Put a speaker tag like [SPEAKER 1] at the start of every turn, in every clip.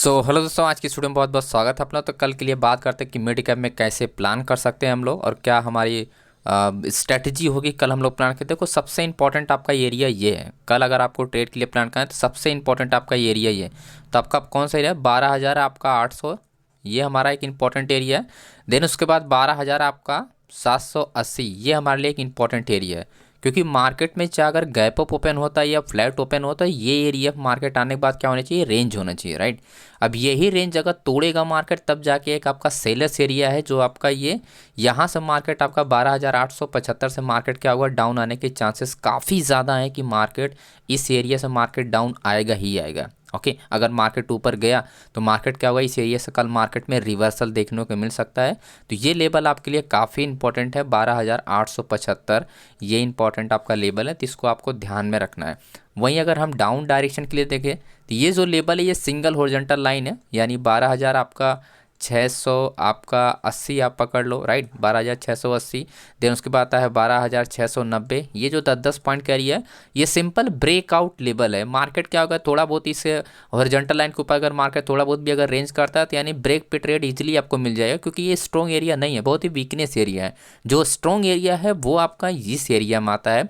[SPEAKER 1] Hello दोस्तों, आज की स्टूडियो में बहुत बहुत स्वागत है अपना। तो कल के लिए बात करते हैं कि मिड कैप में कैसे प्लान कर सकते हैं हम लोग और क्या हमारी स्ट्रेटजी होगी। कल हम लोग प्लान करते हैं। देखो, सबसे इंपॉर्टेंट आपका एरिया ये है। कल अगर आपको ट्रेड के लिए प्लान करना है तो सबसे इंपॉर्टेंट आपका एरिया ये है। तो आपका कौन सा एरिया है? 12,000 आपका 800, ये हमारा एक इंपॉर्टेंट एरिया है। देन उसके बाद 12,000 आपका 780, ये हमारे लिए एक इंपॉर्टेंट एरिया है। क्योंकि मार्केट में चाहे अगर गैप अप ओपन होता है या फ्लैट ओपन होता है, ये एरिया मार्केट आने के बाद क्या होना चाहिए? रेंज होना चाहिए, राइट। अब यही रेंज अगर तोड़ेगा मार्केट, तब जाके एक आपका सेलर्स एरिया है जो आपका ये यहाँ से मार्केट आपका 12,875 से मार्केट क्या होगा? डाउन आने के चांसेस काफ़ी ज़्यादा हैं कि मार्केट इस एरिया से मार्केट डाउन आएगा ही आएगा। ओके, अगर मार्केट ऊपर गया तो मार्केट क्या होगा? इस एरिया से कल मार्केट में रिवर्सल देखने को मिल सकता है। तो ये लेवल आपके लिए काफ़ी इंपॉर्टेंट है, 12,875, ये इंपॉर्टेंट आपका लेवल है, तो इसको आपको ध्यान में रखना है। वहीं अगर हम डाउन डायरेक्शन के लिए देखें तो ये जो लेवल है ये सिंगल हॉरिजॉन्टल लाइन है, यानी 12,000 आपका 600 आपका 80 आप पकड़ लो, राइट। 12,680। देन उसके बाद आता है 12,690। ये जो 10-10 पॉइंट का एरिया है ये सिंपल ब्रेकआउट लेवल है। मार्केट क्या होगा? थोड़ा बहुत इस हॉरिजॉन्टल लाइन के ऊपर अगर मार्केट थोड़ा बहुत भी अगर रेंज करता है तो यानी ब्रेक पे ट्रेड इजीली आपको मिल जाएगा, क्योंकि ये स्ट्रॉन्ग एरिया नहीं है, बहुत ही वीकनेस एरिया है। जो स्ट्रॉन्ग एरिया है वो आपका इस एरिया में आता है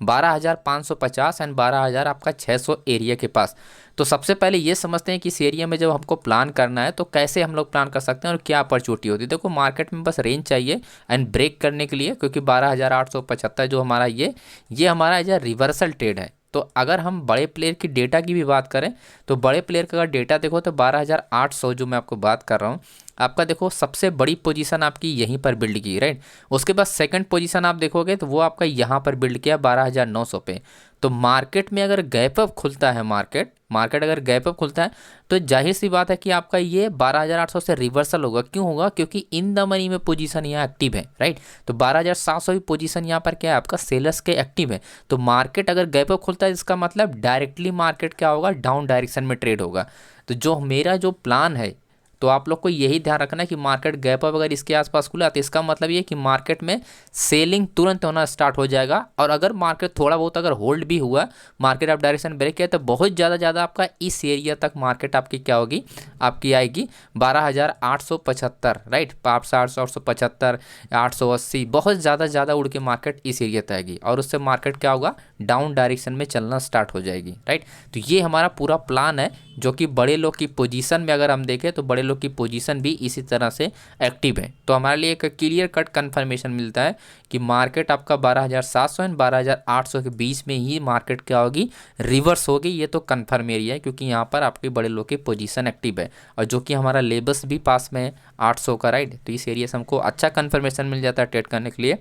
[SPEAKER 1] 12,550 एंड 12,000 आपका 600 एरिया के पास। तो सबसे पहले ये समझते हैं कि इस एरिया में जब हमको प्लान करना है तो कैसे हम लोग प्लान कर सकते हैं और क्या अपॉर्चुनिटी होती है। देखो, मार्केट में बस रेंज चाहिए एंड ब्रेक करने के लिए, क्योंकि 12,875 जो हमारा ये हमारा एज रिवर्सल ट्रेड है। तो अगर हम बड़े प्लेयर की डेटा की भी बात करें तो बड़े प्लेयर का अगर डेटा देखो तो 12,800 जो मैं आपको बात कर रहा हूँ, आपका देखो सबसे बड़ी पोजीशन आपकी यहीं पर बिल्ड की, राइट। उसके बाद सेकंड पोजीशन आप देखोगे तो वो आपका यहाँ पर बिल्ड किया 12,900 पे। तो मार्केट में अगर गैप अप खुलता है, मार्केट अगर गैप अप खुलता है तो जाहिर सी बात है कि आपका ये 12,800 से रिवर्सल होगा। क्यों होगा? क्योंकि इन द मनी में पोजीशन यहाँ एक्टिव है, राइट। तो 12,700 की पोजीशन यहाँ पर क्या है? आपका सेलर्स के एक्टिव है। तो मार्केट अगर गैप अप खुलता है इसका मतलब डायरेक्टली मार्केट क्या होगा? डाउन डायरेक्शन में ट्रेड होगा। तो जो मेरा जो प्लान है, तो आप लोग को यही ध्यान रखना है कि मार्केट गैप अप अगर इसके आसपास खुला तो इसका मतलब ये कि मार्केट में सेलिंग तुरंत होना स्टार्ट हो जाएगा। और अगर मार्केट थोड़ा बहुत अगर होल्ड भी हुआ, मार्केट आप डायरेक्शन ब्रेक किया, तो बहुत ज़्यादा आपका इस एरिया तक मार्केट आपकी क्या होगी? आपकी आएगी 12,875, राइट। 875, 880, बहुत ज़्यादा उड़ के मार्केट इस एरिया तक आएगी और उससे मार्केट क्या होगा? डाउन डायरेक्शन में चलना स्टार्ट हो जाएगी, राइट। तो ये हमारा पूरा प्लान है, जो कि बड़े लोग की पोजीशन में अगर हम देखें तो बड़े लोग की पोजीशन भी इसी तरह से एक्टिव है। तो हमारे लिए एक क्लियर कट कंफर्मेशन मिलता है कि मार्केट आपका 12,700 एंड 12,800 के बीच में ही मार्केट क्या होगी? रिवर्स होगी। ये तो कंफर्म एरिया है, क्योंकि यहाँ पर आपके बड़े लोग की पोजीशन एक्टिव है और जो कि हमारा लेबल्स भी पास में है 800 का, राइट। तो इस एरिया से हमको अच्छा कंफर्मेशन मिल जाता है ट्रेड करने के लिए।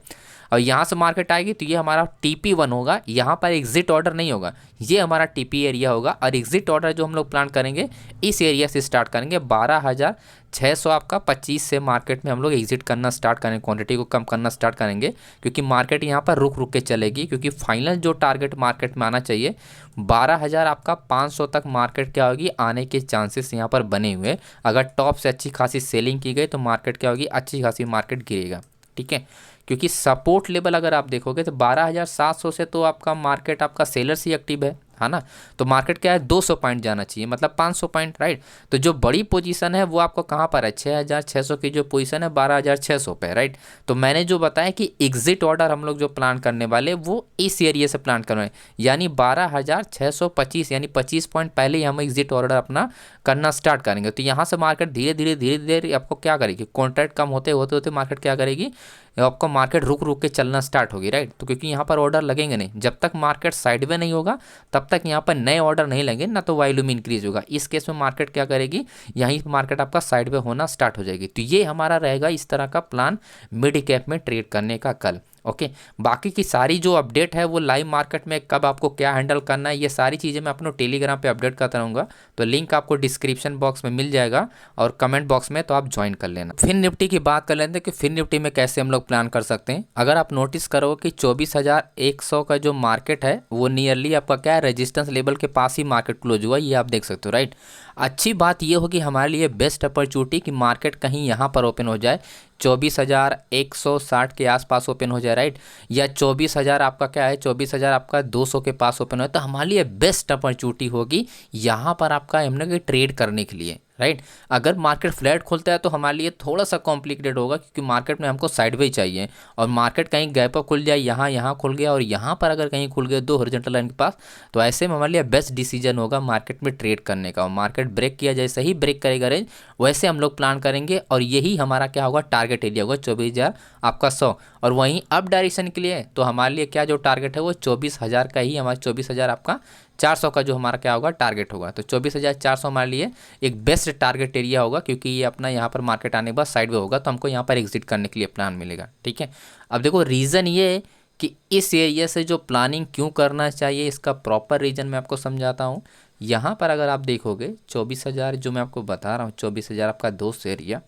[SPEAKER 1] और यहाँ से मार्केट आएगी तो ये हमारा TP1 होगा, यहाँ पर एग्जिट ऑर्डर नहीं होगा, ये हमारा TP एरिया होगा। और एग्जिट ऑर्डर जो हम लोग प्लान करेंगे इस एरिया से स्टार्ट करेंगे 12,600 आपका 25 से मार्केट में हम लोग एग्जिट करना स्टार्ट करेंगे, क्वांटिटी को कम करना स्टार्ट करेंगे, क्योंकि मार्केट यहाँ पर रुक के चलेगी। क्योंकि फाइनल जो टारगेट मार्केट में आना चाहिए 12,000 आपका 500 तक मार्केट क्या होगी? आने के चांसेस यहाँ पर बने हुए। अगर टॉप से अच्छी खासी सेलिंग की गई तो मार्केट क्या होगी? अच्छी खासी मार्केट गिरेगा, ठीक है। क्योंकि सपोर्ट लेवल अगर आप देखोगे तो 12,700 से तो आपका मार्केट आपका सेलर्स ही एक्टिव है ना। तो मार्केट क्या है? 200 पॉइंट जाना चाहिए, मतलब 500 पॉइंट, राइट। तो जो बड़ी पोजीशन है वो आपको कहाँ पर है? 6,600 की जो पोजीशन है 12,600 पे, राइट। तो मैंने जो बताया कि एग्जिट ऑर्डर हम लोग जो प्लान करने वाले वो इस एरिया से प्लान कर रहे हैं, यानी 12,625, यानी 25 पॉइंट पहले ही हम एग्जिट ऑर्डर अपना करना स्टार्ट करेंगे। तो यहाँ से मार्केट धीरे धीरे आपको क्या करेगी? कॉन्ट्रैक्ट कम होते मार्केट क्या करेगी? आपको मार्केट रुक के चलना स्टार्ट होगी, राइट। तो क्योंकि यहाँ पर ऑर्डर लगेंगे नहीं, जब तक मार्केट साइडवे नहीं होगा तब तक यहाँ पर नए ऑर्डर नहीं लगेंगे, ना तो वॉल्यूम इंक्रीज होगा। इस केस में मार्केट क्या करेगी? यहीं मार्केट आपका साइडवे होना स्टार्ट हो जाएगी। तो ये हमारा रहेगा इस तरह का प्लान मिड कैप में ट्रेड करने का कल। ओके, बाकी की सारी जो अपडेट है वो लाइव मार्केट में कब आपको क्या हैंडल करना है, ये सारी चीज़ें मैं अपने टेलीग्राम पे अपडेट करता रहूँगा। तो लिंक आपको डिस्क्रिप्शन बॉक्स में मिल जाएगा और कमेंट बॉक्स में, तो आप ज्वाइन कर लेना। फिर निफ्टी की बात कर लेते हैं कि फिर निफ्टी में कैसे हम लोग प्लान कर सकते हैं। अगर आप नोटिस करो कि 24,100 का जो मार्केट है वो नियरली आपका क्या है? रेजिस्टेंस लेवल के पास ही मार्केट क्लोज हुआ, ये आप देख सकते हो, राइट। अच्छी बात ये होगी हमारे लिए बेस्ट अपॉर्चुनिटी कि मार्केट कहीं यहाँ पर ओपन हो जाए, 24,160 के आसपास ओपन हो जाए, राइट। या 24,000 आपका क्या है? 24,000 आपका 200 के पास ओपन हो, तो हमारे लिए बेस्ट अपॉर्चुनिटी होगी यहाँ पर आपका हमने ट्रेड करने के लिए। राइट। अगर मार्केट फ्लैट खुलता है तो हमारे लिए थोड़ा सा कॉम्प्लिकेटेड होगा, क्योंकि मार्केट में हमको साइडवेज चाहिए, और मार्केट कहीं गैप अप खुल जाए, यहाँ खुल गया और यहाँ पर अगर कहीं खुल गया दो हॉरिजॉन्टल लाइन के पास, तो ऐसे में हमारे लिए बेस्ट डिसीजन होगा मार्केट में ट्रेड करने का। और मार्केट ब्रेक किया, जैसे ही ब्रेक करेगा रेंज, वैसे हम लोग प्लान करेंगे, और यही हमारा क्या होगा, टारगेट एरिया होगा 24,000 आपका 100। और वहीं अप डायरेक्शन के लिए तो हमारे लिए क्या जो टारगेट है वो 24,000 का ही, हमारा 24,000 आपका 400 का जो हमारा क्या होगा, टारगेट होगा। तो 24,400 हमारे लिए एक बेस्ट टारगेट एरिया होगा, क्योंकि ये अपना यहाँ पर मार्केट आने के बाद साइड में होगा, तो हमको यहाँ पर एग्जिट करने के लिए प्लान मिलेगा। ठीक है। अब देखो रीज़न ये है कि इस एरिया से जो प्लानिंग क्यों करना चाहिए, इसका प्रॉपर रीज़न मैं आपको समझाता हूँ। यहाँ पर अगर आप देखोगे 24,000 जो मैं आपको बता रहा हूँ, 24,000 आपका दोस्त एरिया,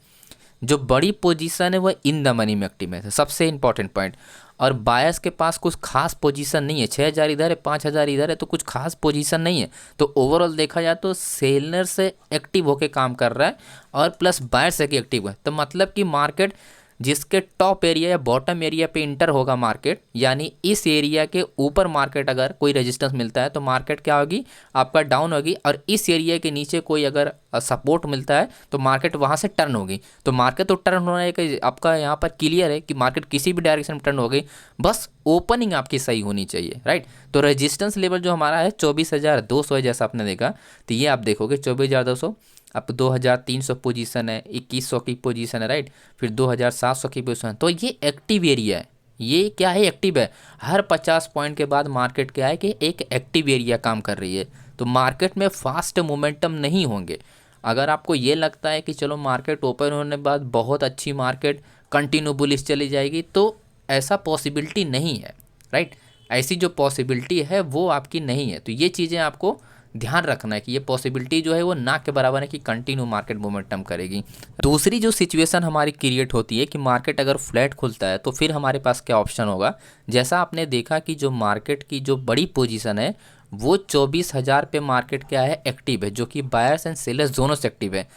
[SPEAKER 1] जो बड़ी पोजीशन है वह इन द मनी में एक्टिव है, सबसे इंपॉर्टेंट पॉइंट। और बायर्स के पास कुछ खास पोजीशन नहीं है, 6,000 इधर है, 5,000 इधर है, तो कुछ खास पोजीशन नहीं है। तो ओवरऑल देखा जाए तो सेलर से एक्टिव होके काम कर रहा है, और प्लस बायर से एक्टिव है। तो मतलब कि मार्केट जिसके टॉप एरिया या बॉटम एरिया पे इंटर होगा मार्केट, यानी इस एरिया के ऊपर मार्केट अगर कोई रेजिस्टेंस मिलता है तो मार्केट क्या होगी, आपका डाउन होगी। और इस एरिया के नीचे कोई अगर सपोर्ट मिलता है तो मार्केट वहाँ से टर्न होगी। तो मार्केट तो टर्न होना है कि आपका यहाँ पर क्लियर है कि मार्केट किसी भी डायरेक्शन में टर्न हो गई, बस ओपनिंग आपकी सही होनी चाहिए, राइट। तो रेजिस्टेंस लेवल जो हमारा है 24,200 है, जैसा आपने देखा, तो ये आप देखोगे 24,200, अब 2,300 पोजीशन है, 2,100 की पोजीशन है, राइट, फिर 2,700 की पोजीशन है। तो ये एक्टिव एरिया है, ये क्या है, एक्टिव है। हर 50 पॉइंट के बाद मार्केट क्या है कि एक एक्टिव एरिया काम कर रही है। तो मार्केट में फास्ट मोमेंटम नहीं होंगे। अगर आपको ये लगता है कि चलो मार्केट ओपन होने के बाद बहुत अच्छी मार्केट कंटिन्यू बुलिश चली जाएगी, तो ऐसा पॉसिबिलिटी नहीं है, राइट। ऐसी जो पॉसिबिलिटी है वो आपकी नहीं है। तो ये चीज़ें आपको ध्यान रखना है कि ये पॉसिबिलिटी जो है वो ना के बराबर है कि कंटिन्यू मार्केट मोमेंटम करेगी। दूसरी जो सिचुएशन हमारी क्रिएट होती है कि मार्केट अगर फ्लैट खुलता है तो फिर हमारे पास क्या ऑप्शन होगा। जैसा आपने देखा कि जो मार्केट की जो बड़ी पोजीशन है वो 24,000 पे मार्केट क्या है, एक्टिव है, जो कि बायर्स एंड सेलर्स दोनों से एक्टिव है।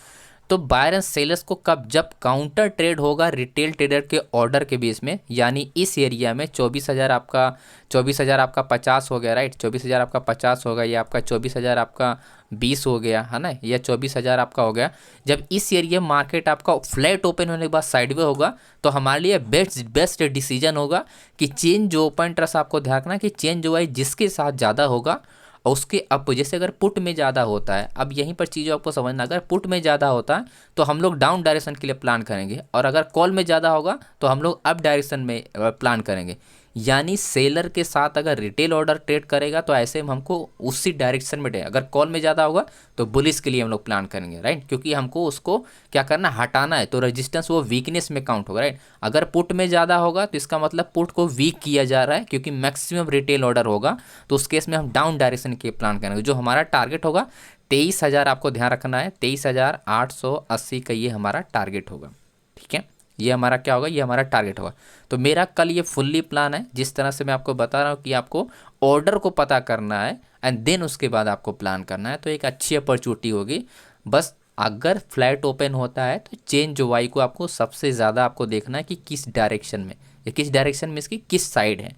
[SPEAKER 1] तो बायर एंड सेलर्स को कब, जब काउंटर ट्रेड होगा रिटेल ट्रेडर के ऑर्डर के बेस में, यानी इस एरिया में 24,000 आपका 50 हो गया, राइट, 24,000 आपका 50 हो गया, या आपका 24,000 आपका 20 हो गया, है ना, या 24,000 आपका हो गया। जब इस एरिया मार्केट आपका फ्लैट ओपन होने के बाद साइडवे होगा, तो हमारे लिए बेस्ट डिसीजन होगा कि चेंज जो ओपन इंटरेस्ट, आपको ध्यान रखना कि चेंज जो है जिसके साथ ज़्यादा होगा और उसके अप, जैसे अगर पुट में ज़्यादा होता है, अब यहीं पर चीज़ों आपको समझना, अगर पुट में ज़्यादा होता है तो हम लोग डाउन डायरेक्शन के लिए प्लान करेंगे, और अगर कॉल में ज़्यादा होगा तो हम लोग अप डायरेक्शन में प्लान करेंगे। यानी सेलर के साथ अगर रिटेल ऑर्डर ट्रेड करेगा तो ऐसे में हमको उसी डायरेक्शन में डे, अगर कॉल में ज़्यादा होगा तो बुलिश के लिए हम लोग प्लान करेंगे, राइट, क्योंकि हमको उसको क्या करना, हटाना है। तो रेजिस्टेंस वो वीकनेस में काउंट होगा, राइट। अगर पुट में ज़्यादा होगा तो इसका मतलब पुट को वीक किया जा रहा है, क्योंकि मैक्सिमम रिटेल ऑर्डर होगा, तो उस केस में हम डाउन डायरेक्शन के प्लान करेंगे। जो हमारा टारगेट होगा 23,000, आपको ध्यान रखना है 23,880 का ये हमारा टारगेट होगा। ठीक है, ये हमारा क्या होगा, ये हमारा टारगेट होगा। तो मेरा कल ये फुल्ली प्लान है, जिस तरह से मैं आपको बता रहा हूँ कि आपको ऑर्डर को पता करना है एंड देन उसके बाद आपको प्लान करना है, तो एक अच्छी अपॉर्चुनिटी होगी। बस अगर फ्लैट ओपन होता है तो चेंज जो वाई को आपको सबसे ज़्यादा आपको देखना है कि किस डायरेक्शन में, या किस डायरेक्शन में इसकी किस साइड है,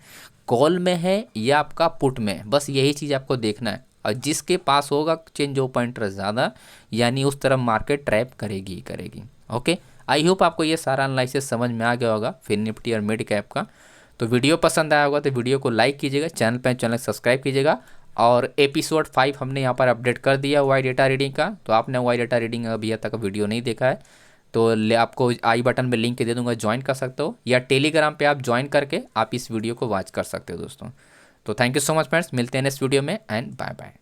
[SPEAKER 1] कॉल में है या आपका पुट में है, बस यही चीज़ आपको देखना है। और जिसके पास होगा चेंज ओपन इंटरेस्ट ज़्यादा, यानी उस तरफ मार्केट ट्रैप करेगी करेगी। ओके, आई होप आपको ये सारा एनालिसिस समझ में आ गया होगा फिर निफ्टी और मिड कैप का। तो वीडियो पसंद आया होगा तो वीडियो को लाइक कीजिएगा, चैनल सब्सक्राइब कीजिएगा। और एपिसोड 5 हमने यहाँ पर अपडेट कर दिया वाई डेटा रीडिंग का, तो आपने वाई डेटा रीडिंग अभी तक वीडियो नहीं देखा है तो आपको आई बटन में लिंक दे दूंगा, ज्वाइन कर सकते हो, या टेलीग्राम पे आप ज्वाइन करके आप इस वीडियो को वॉच कर सकते हो दोस्तों। तो thank you so much friends, मिलते हैं नेक्स्ट वीडियो में एंड बाय बाय।